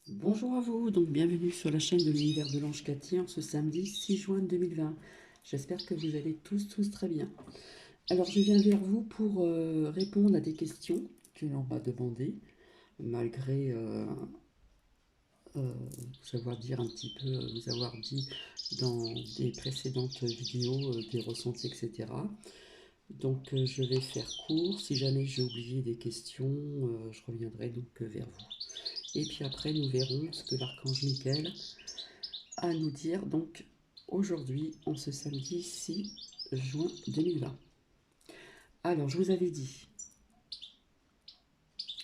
Bonjour à vous, donc bienvenue sur la chaîne de l'univers de l'Ange Cathy en ce samedi 6 juin 2020. J'espère que vous allez tous très bien. Alors je viens vers vous pour répondre à des questions que l'on m'a demandées, malgré vous avoir dit un petit peu, vous avoir dit dans des précédentes vidéos des ressentis, etc. Donc je vais faire court. Si jamais j'ai oublié des questions, je reviendrai donc vers vous. Et puis après, nous verrons ce que l'archange Michael a à nous dire donc aujourd'hui, en ce samedi 6 juin 2020. Alors, je vous avais dit,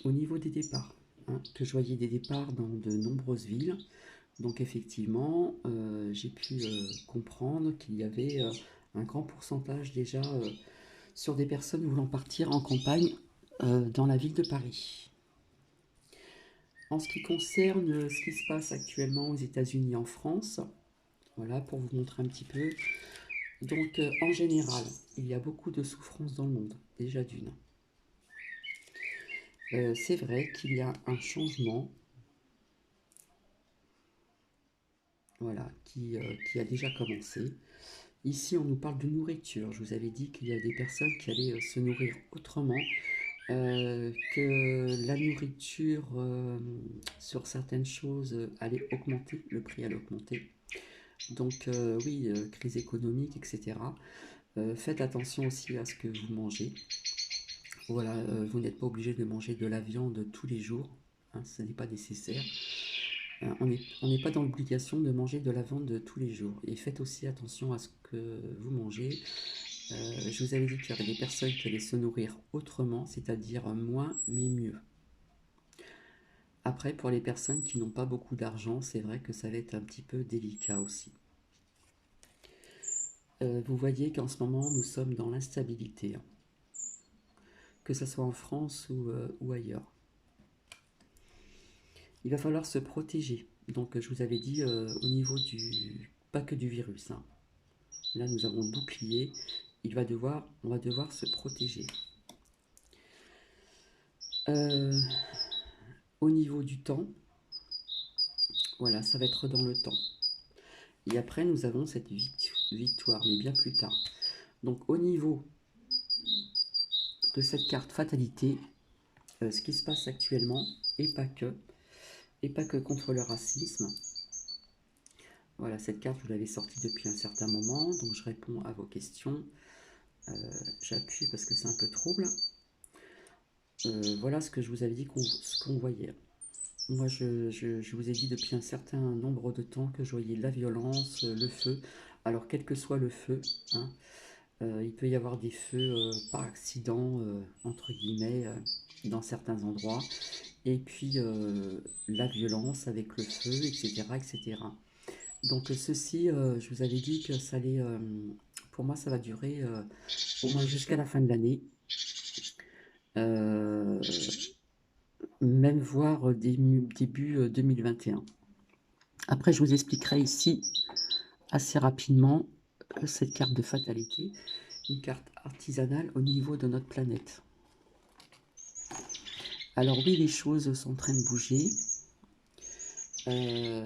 au niveau des départs, que je voyais des départs dans de nombreuses villes. Donc effectivement, j'ai pu comprendre qu'il y avait un grand pourcentage déjà sur des personnes voulant partir en campagne dans la ville de Paris. En ce qui concerne ce qui se passe actuellement aux États-Unis et en France, voilà, pour vous montrer un petit peu. Donc, en général, il y a beaucoup de souffrance dans le monde, déjà d'une. C'est vrai qu'il y a un changement, voilà, qui a déjà commencé. Ici, on nous parle de nourriture. Je vous avais dit qu'il y a des personnes qui allaient se nourrir autrement, que la nourriture sur certaines choses allait augmenter, le prix allait augmenter. Donc, oui, crise économique, etc. Faites attention aussi à ce que vous mangez. Voilà, vous n'êtes pas obligé de manger de la viande tous les jours, ce n'est pas nécessaire. On n'est pas dans l'obligation de manger de la viande tous les jours. Et faites aussi attention à ce que vous mangez. Je vous avais dit qu'il y avait des personnes qui allaient se nourrir autrement, c'est-à-dire moins mais mieux. Après, pour les personnes qui n'ont pas beaucoup d'argent, c'est vrai que ça va être un petit peu délicat aussi. Vous voyez qu'en ce moment, nous sommes dans l'instabilité, que ce soit en France ou ailleurs. Il va falloir se protéger. Donc je vous avais dit au niveau du... pas que du virus. Là nous avons le bouclier. On va devoir se protéger. Euh, Au niveau du temps, voilà, ça va être dans le temps. Et après nous avons cette victoire, mais bien plus tard. Donc au niveau de cette carte fatalité, ce qui se passe actuellement, et pas que contre le racisme. Voilà, cette carte, vous l'avez sortie depuis un certain moment, donc je réponds à vos questions. J'appuie parce que c'est un peu trouble. Voilà ce que je vous avais dit ce qu'on voyait. Moi, je vous ai dit depuis un certain nombre de temps que je voyais la violence, le feu. Alors, quel que soit le feu, hein, il peut y avoir des feux par accident, entre guillemets, dans certains endroits. Et puis, la violence avec le feu, etc. etc. Donc, ceci, je vous avais dit que ça allait... pour moi, ça va durer au moins jusqu'à la fin de l'année. Euh, Même voire début 2021. Après, je vous expliquerai ici assez rapidement cette carte de fatalité, une carte artisanale au niveau de notre planète. Alors oui, les choses sont en train de bouger. Euh,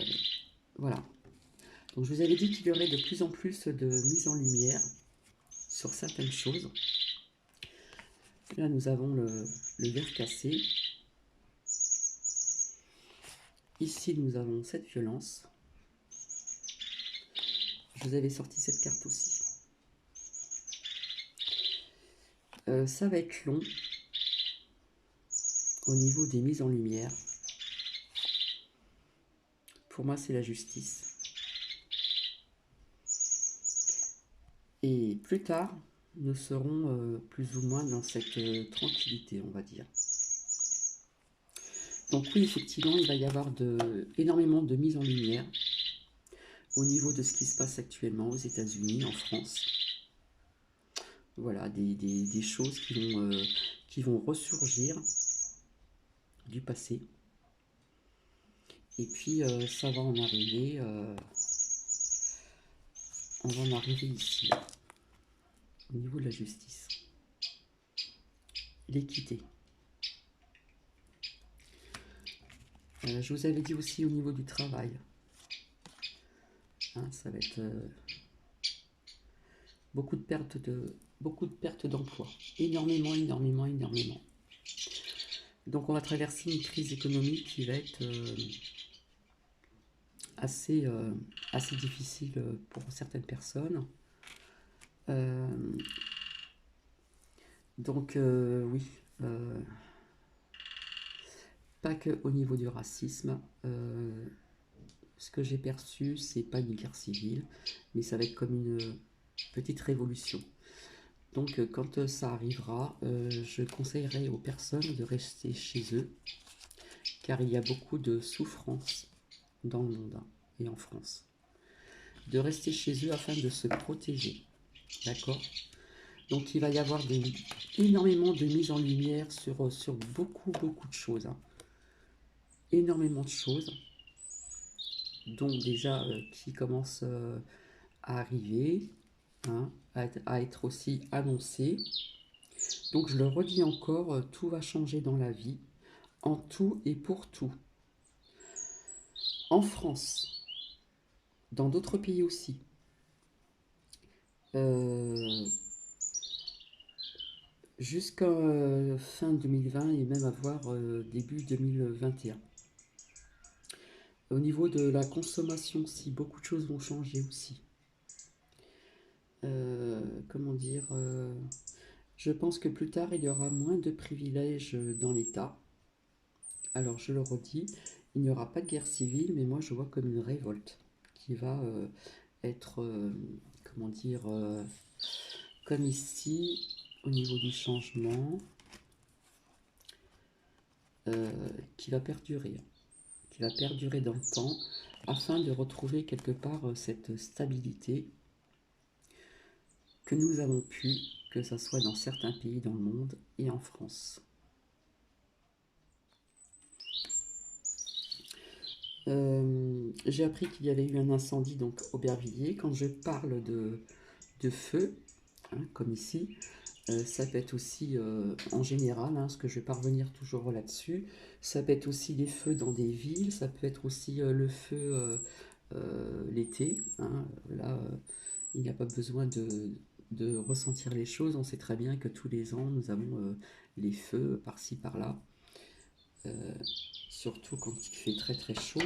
voilà. Donc je vous avais dit qu'il y aurait de plus en plus de mise en lumière sur certaines choses. Là, nous avons le verre cassé. Ici, nous avons cette violence. Je vous avais sorti cette carte aussi. Ça va être long au niveau des mises en lumière. Pour moi, c'est la justice. Et plus tard, nous serons plus ou moins dans cette tranquillité, on va dire. Donc oui, effectivement, il va y avoir énormément de mise en lumière au niveau de ce qui se passe actuellement aux États-Unis, en France. Voilà, des choses qui vont ressurgir du passé. Et puis, ça va en arriver, on va en arriver ici, au niveau de la justice. L'équité. Je vous avais dit aussi au niveau du travail, hein, ça va être beaucoup de pertes d'emploi. Énormément, énormément, énormément. Donc on va traverser une crise économique qui va être assez, assez difficile pour certaines personnes. Euh, donc oui, pas que au niveau du racisme. Ce que j'ai perçu, c'est pas une guerre civile, mais ça va être comme une petite révolution. Donc quand ça arrivera, je conseillerais aux personnes de rester chez eux, car il y a beaucoup de souffrance dans le monde, hein, et en France. De rester chez eux afin de se protéger. D'accord? Donc il va y avoir énormément de mise en lumière sur beaucoup, beaucoup de choses, hein. Énormément de choses, donc déjà qui commencent à arriver, hein, à être aussi annoncées. Donc je le redis encore, tout va changer dans la vie, en tout et pour tout. En France, dans d'autres pays aussi. Euh, Jusqu'à fin 2020 et même à voir début 2021. Au niveau de la consommation, si beaucoup de choses vont changer aussi. Comment dire, je pense que plus tard il y aura moins de privilèges dans l'État. Alors je le redis, il n'y aura pas de guerre civile, mais moi je vois comme une révolte qui va être, comment dire, comme ici, au niveau du changement, qui va perdurer, dans le temps, afin de retrouver quelque part cette stabilité que nous avons pu, que ce soit dans certains pays dans le monde et en France. J'ai appris qu'il y avait eu un incendie donc Aubervilliers. Quand je parle de feu, hein, comme ici, ça peut être aussi en général, hein, ce que je vais pas revenir toujours là-dessus, ça peut être aussi des feux dans des villes, ça peut être aussi le feu l'été, hein. Là, il n'y a pas besoin de ressentir les choses, on sait très bien que tous les ans, nous avons les feux par-ci, par-là, euh, surtout quand il fait très très chaud.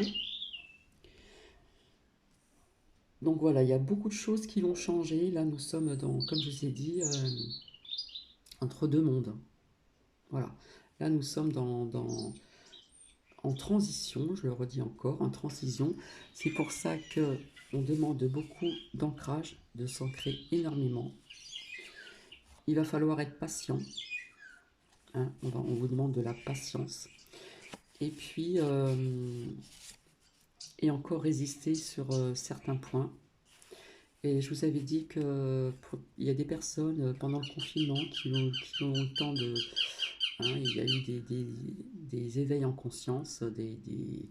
Donc voilà, il y a beaucoup de choses qui vont changer. Là, nous sommes dans, comme je vous ai dit, entre deux mondes. Voilà. Là, nous sommes en transition, je le redis encore, en transition. C'est pour ça que on demande beaucoup d'ancrage, de s'ancrer énormément. Il va falloir être patient, hein, on vous demande de la patience. Et puis, et encore résister sur certains points. Et je vous avais dit qu'il y a des personnes pendant le confinement qui ont eu le temps de, hein, il y a eu des éveils en conscience, des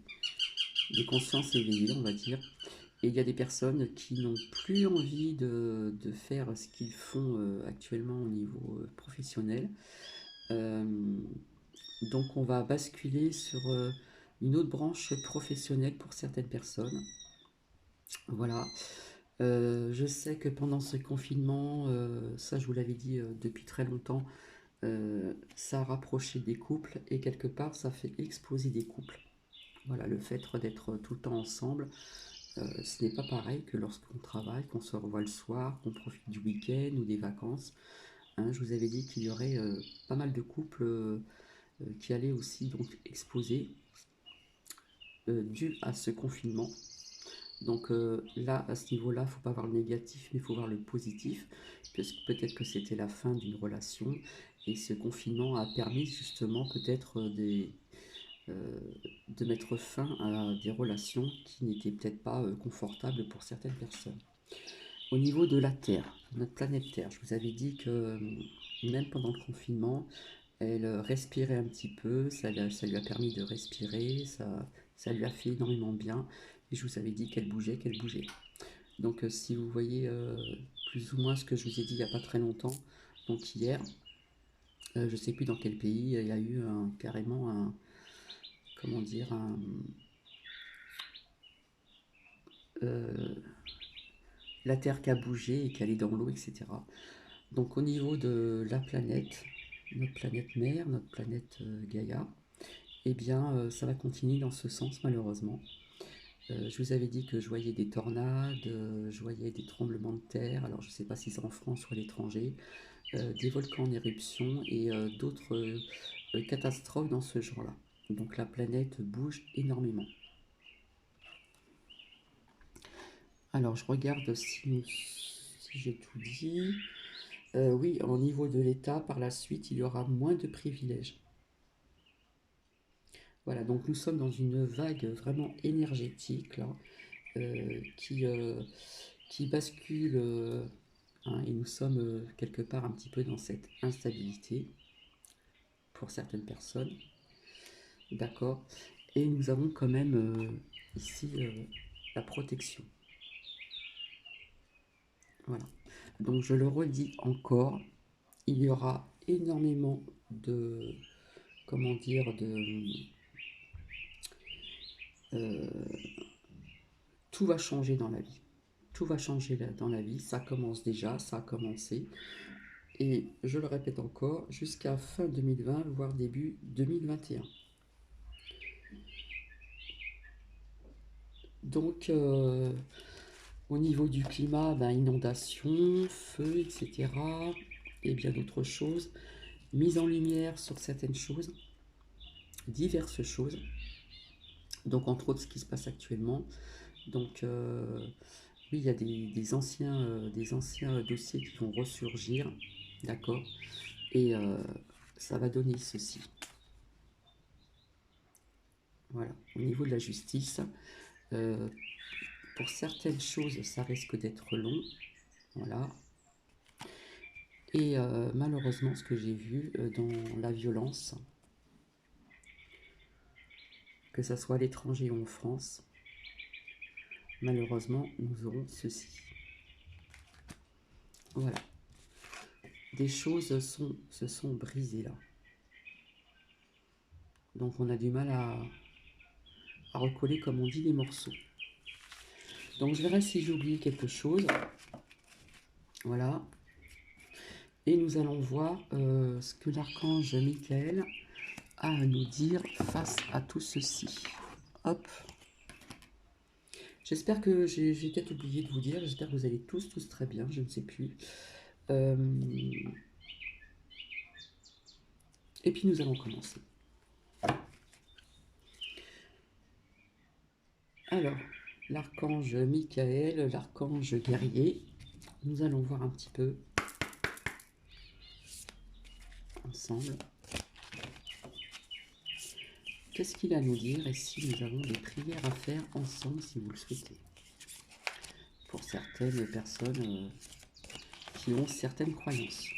consciences éveillées, on va dire. Et il y a des personnes qui n'ont plus envie de faire ce qu'ils font actuellement au niveau professionnel. Euh, donc on va basculer sur une autre branche professionnelle pour certaines personnes. Voilà. Je sais que pendant ce confinement, ça je vous l'avais dit depuis très longtemps, ça a rapproché des couples et quelque part ça fait exploser des couples. Voilà, le fait d'être tout le temps ensemble, ce n'est pas pareil que lorsqu'on travaille, qu'on se revoit le soir, qu'on profite du week-end ou des vacances, hein. Je vous avais dit qu'il y aurait pas mal de couples qui allaient aussi donc exploser dû à ce confinement. Donc là, à ce niveau-là, il ne faut pas voir le négatif, mais il faut voir le positif, puisque peut-être que c'était la fin d'une relation, et ce confinement a permis justement peut-être de mettre fin à des relations qui n'étaient peut-être pas confortables pour certaines personnes. Au niveau de la Terre, notre planète Terre, je vous avais dit que même pendant le confinement, elle respirait un petit peu, ça lui a permis de respirer, ça lui a fait énormément bien. Et je vous avais dit qu'elle bougeait, qu'elle bougeait. Donc si vous voyez plus ou moins ce que je vous ai dit il n'y a pas très longtemps, donc hier, je ne sais plus dans quel pays, il y a eu carrément un, comment dire, la Terre qui a bougé et qui allait dans l'eau, etc. Donc au niveau de la planète, notre planète mère, notre planète Gaïa, eh bien ça va continuer dans ce sens malheureusement. Je vous avais dit que je voyais des tornades, je voyais des tremblements de terre, alors je ne sais pas si c'est en France ou à l'étranger, des volcans en éruption et d'autres catastrophes dans ce genre-là. Donc la planète bouge énormément. Alors je regarde si j'ai tout dit. Oui, au niveau de l'État, par la suite, il y aura moins de privilèges. Voilà, donc nous sommes dans une vague vraiment énergétique là, qui bascule, hein, et nous sommes quelque part un petit peu dans cette instabilité pour certaines personnes. D'accord. Et nous avons quand même ici la protection. Voilà. Donc je le redis encore, il y aura énormément de, comment dire, tout va changer dans la vie. Tout va changer dans la vie, ça commence déjà, ça a commencé. Et je le répète encore, jusqu'à fin 2020, voire début 2021. Donc, au niveau du climat, ben, inondations, feux, etc. Et bien d'autres choses. Mise en lumière sur certaines choses, diverses choses. Donc, entre autres, ce qui se passe actuellement. Donc, oui, il y a des anciens dossiers qui vont ressurgir. D'accord. Et ça va donner ceci. Voilà. Au niveau de la justice, pour certaines choses, ça risque d'être long. Voilà. Et malheureusement, ce que j'ai vu dans la violence, que ce soit à l'étranger ou en France, malheureusement, nous aurons ceci. Voilà. Des choses se sont brisées là. Donc on a du mal à recoller, comme on dit, les morceaux. Donc je verrai si j'ai oublié quelque chose. Voilà. Et nous allons voir ce que l'archange Michael a à nous dire face à tout ceci. Hop. J'espère que j'ai peut-être oublié de vous dire. J'espère que vous allez tous très bien. Je ne sais plus. Et puis nous allons commencer. Alors, l'archange Michael, l'archange guerrier. Nous allons voir un petit peu ensemble. Qu'est-ce qu'il a à nous dire et si nous avons des prières à faire ensemble si vous le souhaitez. Pour certaines personnes qui ont certaines croyances.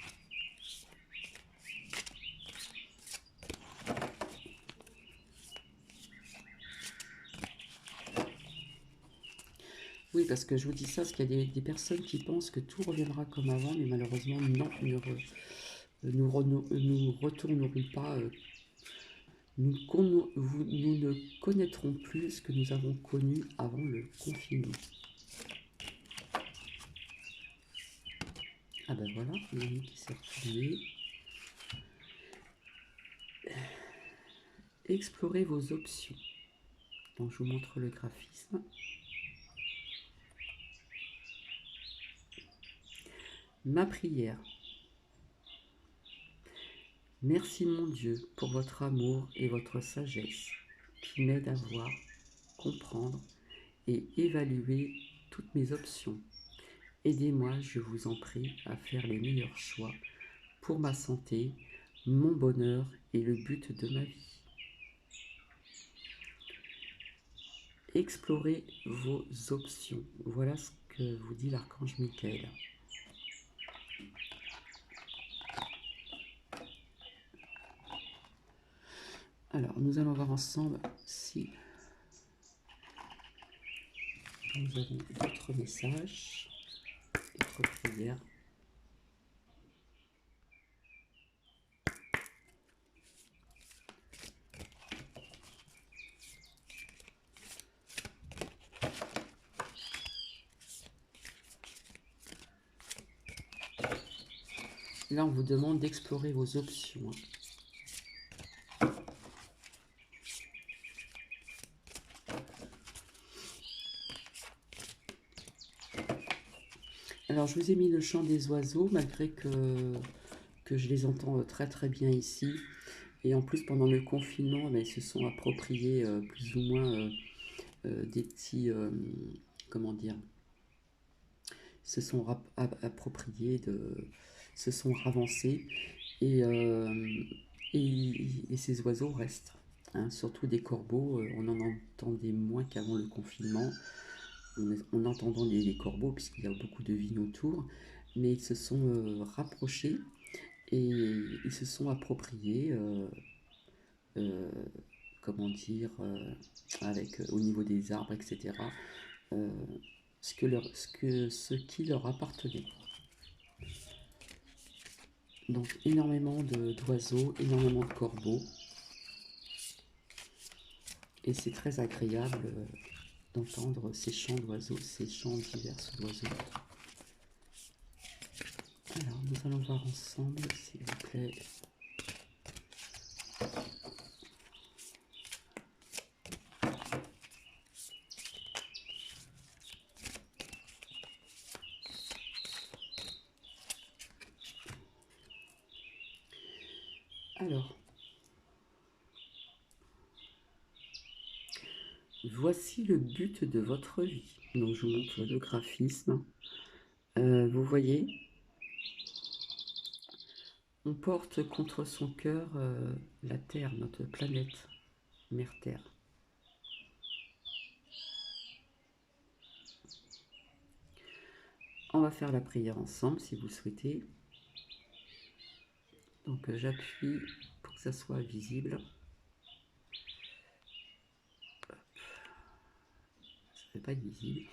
Oui, parce que je vous dis ça, parce qu'il y a des personnes qui pensent que tout reviendra comme avant, mais malheureusement, non, nous ne retournerons pas, nous ne connaîtrons plus ce que nous avons connu avant le confinement. Ah ben voilà, il y a une qui s'est retournée. Explorez vos options. Donc je vous montre le graphisme. Ma prière. Merci mon Dieu pour votre amour et votre sagesse qui m'aident à voir, comprendre et évaluer toutes mes options. Aidez-moi, je vous en prie, à faire les meilleurs choix pour ma santé, mon bonheur et le but de ma vie. Explorez vos options. Voilà ce que vous dit l'archange Michael. Alors, nous allons voir ensemble si nous avons d'autres messages, d'autres prières. Là, on vous demande d'explorer vos options. Alors, je vous ai mis le chant des oiseaux, malgré que je les entends très très bien ici. Et en plus, pendant le confinement, ils se sont appropriés plus ou moins des petits... comment dire? Se sont appropriés, se sont ravancés. Et, et ces oiseaux restent. Hein, surtout des corbeaux, on en entendait moins qu'avant le confinement. On entendant les corbeaux, puisqu'il y a beaucoup de vignes autour, mais ils se sont rapprochés et ils se sont appropriés, euh, comment dire, avec, au niveau des arbres, etc., euh, ce qui leur appartenait. Donc énormément d'oiseaux, énormément de corbeaux, et c'est très agréable d'entendre ces chants d'oiseaux, ces chants divers d'oiseaux. Alors, nous allons voir ensemble, s'il vous plaît. Alors, voici le but de votre vie. Donc, je vous montre le graphisme. Vous voyez, on porte contre son cœur la Terre, notre planète, Mère Terre. On va faire la prière ensemble si vous souhaitez. Donc j'appuie pour que ça soit visible. Ça ne va pas être visible.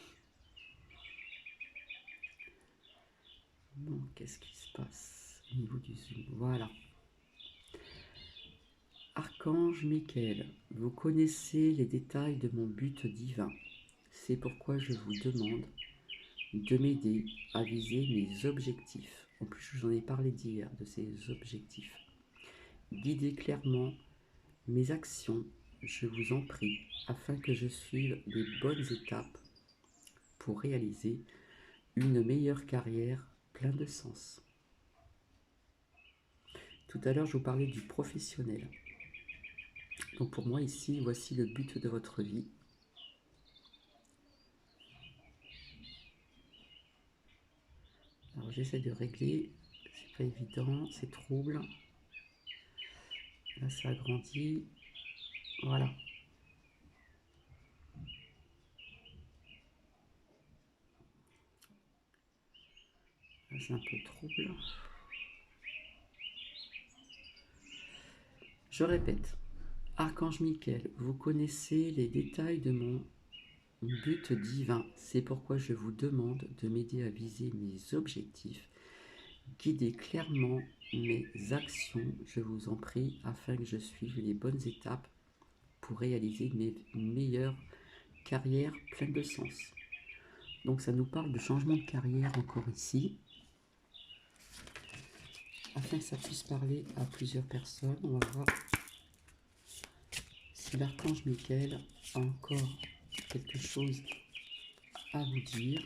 Bon, qu'est-ce qui se passe au niveau du zoom? Voilà. Archange Michael, vous connaissez les détails de mon but divin. C'est pourquoi je vous demande de m'aider à viser mes objectifs. En plus, j'en ai parlé d'hier, de ces objectifs. Guidez clairement mes actions, je vous en prie, afin que je suive les bonnes étapes pour réaliser une meilleure carrière pleine de sens. Tout à l'heure, je vous parlais du professionnel. Donc pour moi ici, voici le but de votre vie. Alors j'essaie de régler, c'est pas évident, c'est trouble. Là ça agrandit, voilà. Là c'est un peu trouble. Je répète, Archange Michael, vous connaissez les détails de mon but divin. C'est pourquoi je vous demande de m'aider à viser mes objectifs. Guidez clairement mes actions, je vous en prie, afin que je suive les bonnes étapes pour réaliser une meilleure carrière pleine de sens. Donc ça nous parle de changement de carrière encore ici. Afin que ça puisse parler à plusieurs personnes, on va voir si l'archange Michael a encore quelque chose à vous dire,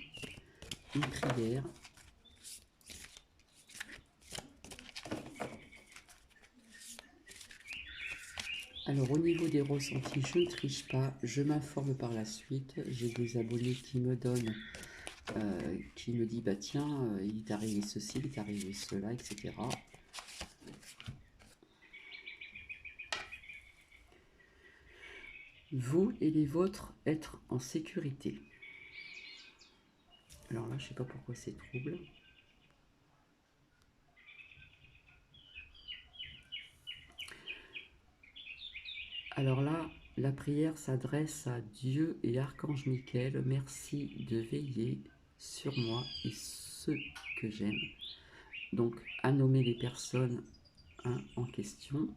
une prière. Alors au niveau des ressentis, je ne triche pas, je m'informe par la suite. J'ai des abonnés qui me donnent, qui me disent bah tiens, il t'est arrivé ceci, il t'est arrivé cela, etc. Vous et les vôtres être en sécurité. Alors là, je ne sais pas pourquoi c'est trouble. Alors là, la prière s'adresse à Dieu et Archange Michael. Merci de veiller sur moi et ceux que j'aime. Donc, à nommer les personnes en question.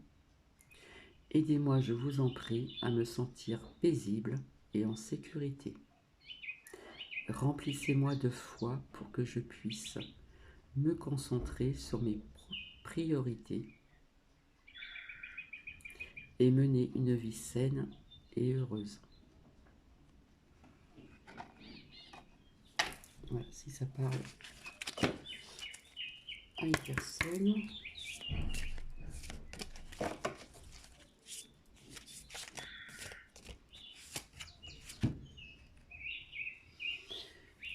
Aidez-moi, je vous en prie, à me sentir paisible et en sécurité. Remplissez-moi de foi pour que je puisse me concentrer sur mes priorité et mener une vie saine et heureuse. Voilà, si ça parle à une personne.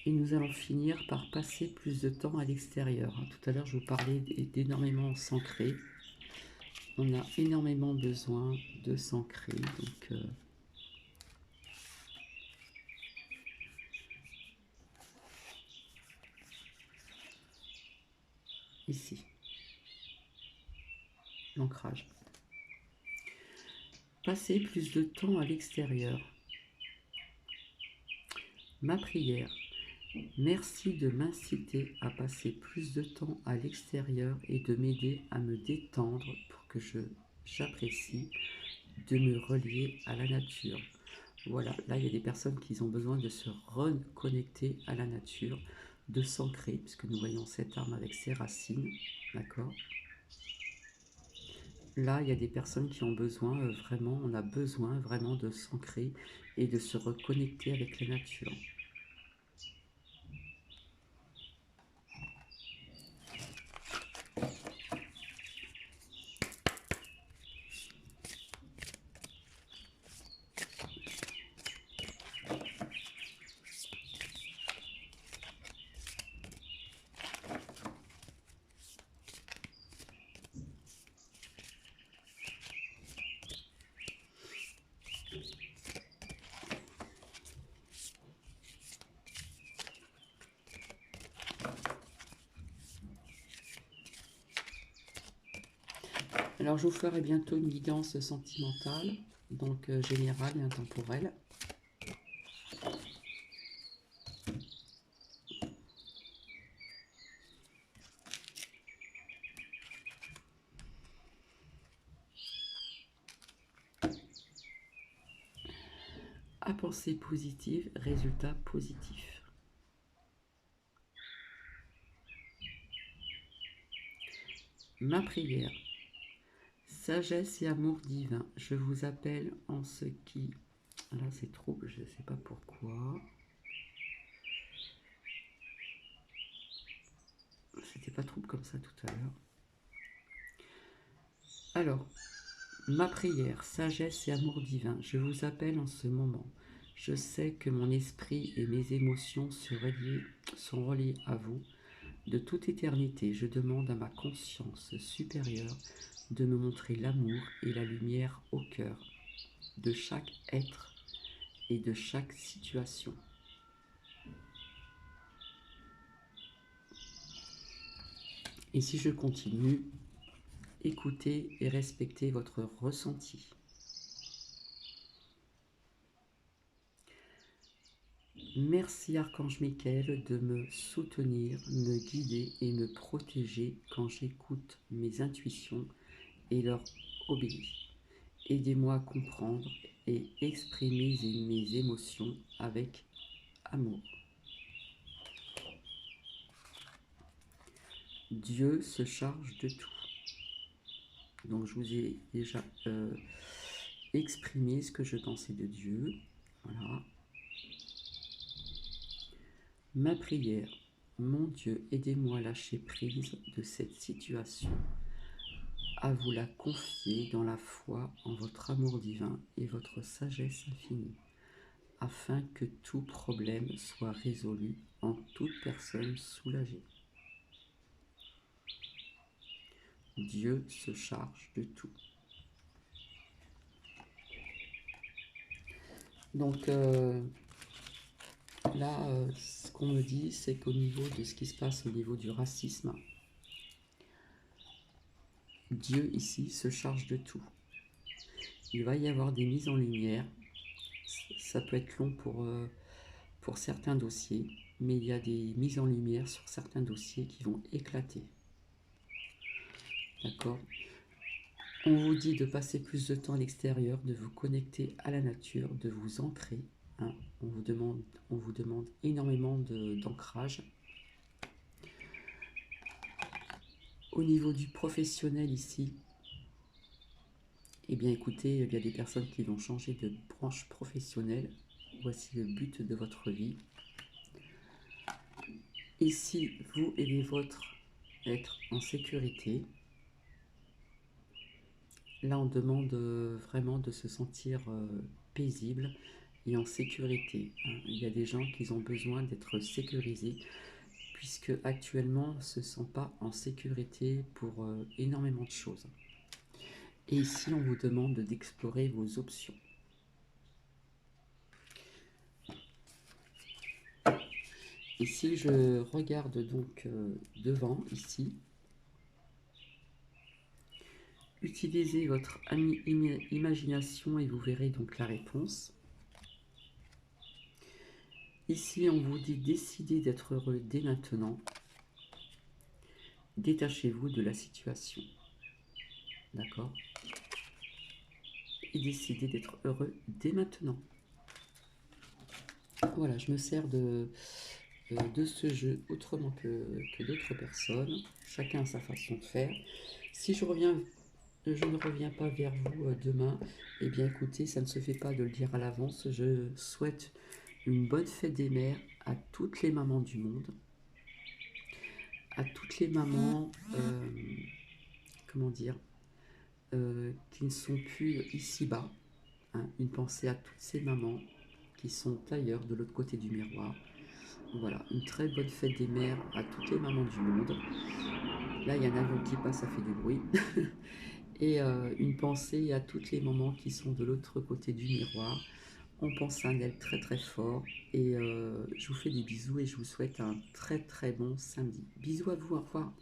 Et nous allons finir par passer plus de temps à l'extérieur. Tout à l'heure, je vous parlais d'énormément s'ancrer. On a énormément besoin de s'ancrer. Donc, ici, l'ancrage. Passer plus de temps à l'extérieur. Ma prière. Merci de m'inciter à passer plus de temps à l'extérieur et de m'aider à me détendre pour que j'apprécie de me relier à la nature. Voilà, là il y a des personnes qui ont besoin de se reconnecter à la nature, de s'ancrer, puisque nous voyons cette arme avec ses racines, d'accord? Là, il y a des personnes qui ont besoin vraiment, on a besoin vraiment de s'ancrer et de se reconnecter avec la nature. Alors, je vous ferai bientôt une guidance sentimentale, donc générale et intemporelle. À pensée positive, résultat positif. Ma prière. Sagesse et amour divin, je vous appelle en ce qui... Là, c'est trouble, je ne sais pas pourquoi. C'était pas trouble comme ça tout à l'heure. Alors, ma prière, sagesse et amour divin, je vous appelle en ce moment. Je sais que mon esprit et mes émotions sont reliés à vous. De toute éternité, je demande à ma conscience supérieure de me montrer l'amour et la lumière au cœur de chaque être et de chaque situation. Et si je continue, écoutez et respectez votre ressenti. Merci Archange Michael de me soutenir, me guider et me protéger quand j'écoute mes intuitions et leur obéis. Aidez-moi à comprendre et exprimer mes émotions avec amour. Dieu se charge de tout. Donc je vous ai déjà exprimé ce que je pensais de Dieu. Voilà. Ma prière. Mon Dieu, aidez-moi à lâcher prise de cette situation, à vous la confier dans la foi en votre amour divin et votre sagesse infinie, afin que tout problème soit résolu en toute personne soulagée. Dieu se charge de tout. Donc là, ce qu'on me dit, c'est qu'au niveau de ce qui se passe au niveau du racisme, Dieu ici se charge de tout. Il va y avoir des mises en lumière. Ça peut être long pour certains dossiers, mais il y a des mises en lumière sur certains dossiers qui vont éclater. D'accord ? On vous dit de passer plus de temps à l'extérieur, de vous connecter à la nature, de vous ancrer. Hein. On vous demande énormément d'ancrage. Au niveau du professionnel ici, eh bien écoutez, il y a des personnes qui vont changer de branche professionnelle. Voici le but de votre vie. Ici, vous et les vôtres être en sécurité. Là, on demande vraiment de se sentir paisible et en sécurité, hein. Il y a des gens qui ont besoin d'être sécurisés puisque actuellement ne se sentent pas en sécurité pour énormément de choses. Et ici, on vous demande d'explorer vos options. Et si je regarde donc devant ici, utilisez votre imagination et vous verrez donc la réponse. Ici, on vous dit décidez d'être heureux dès maintenant. Détachez-vous de la situation. D'accord? Et décidez d'être heureux dès maintenant. Voilà, je me sers de ce jeu autrement que d'autres personnes. Chacun a sa façon de faire. Si je ne reviens pas vers vous demain, eh bien écoutez, ça ne se fait pas de le dire à l'avance. Je souhaite une bonne fête des mères à toutes les mamans du monde. À toutes les mamans, comment dire, qui ne sont plus ici-bas. Hein, une pensée à toutes ces mamans qui sont ailleurs, de l'autre côté du miroir. Voilà, une très bonne fête des mères à toutes les mamans du monde. Là, il y a un avion qui passe, ça fait du bruit. Et une pensée à toutes les mamans qui sont de l'autre côté du miroir. On pense à elles très très fort. Et je vous fais des bisous et je vous souhaite un très très bon samedi. Bisous à vous, au revoir.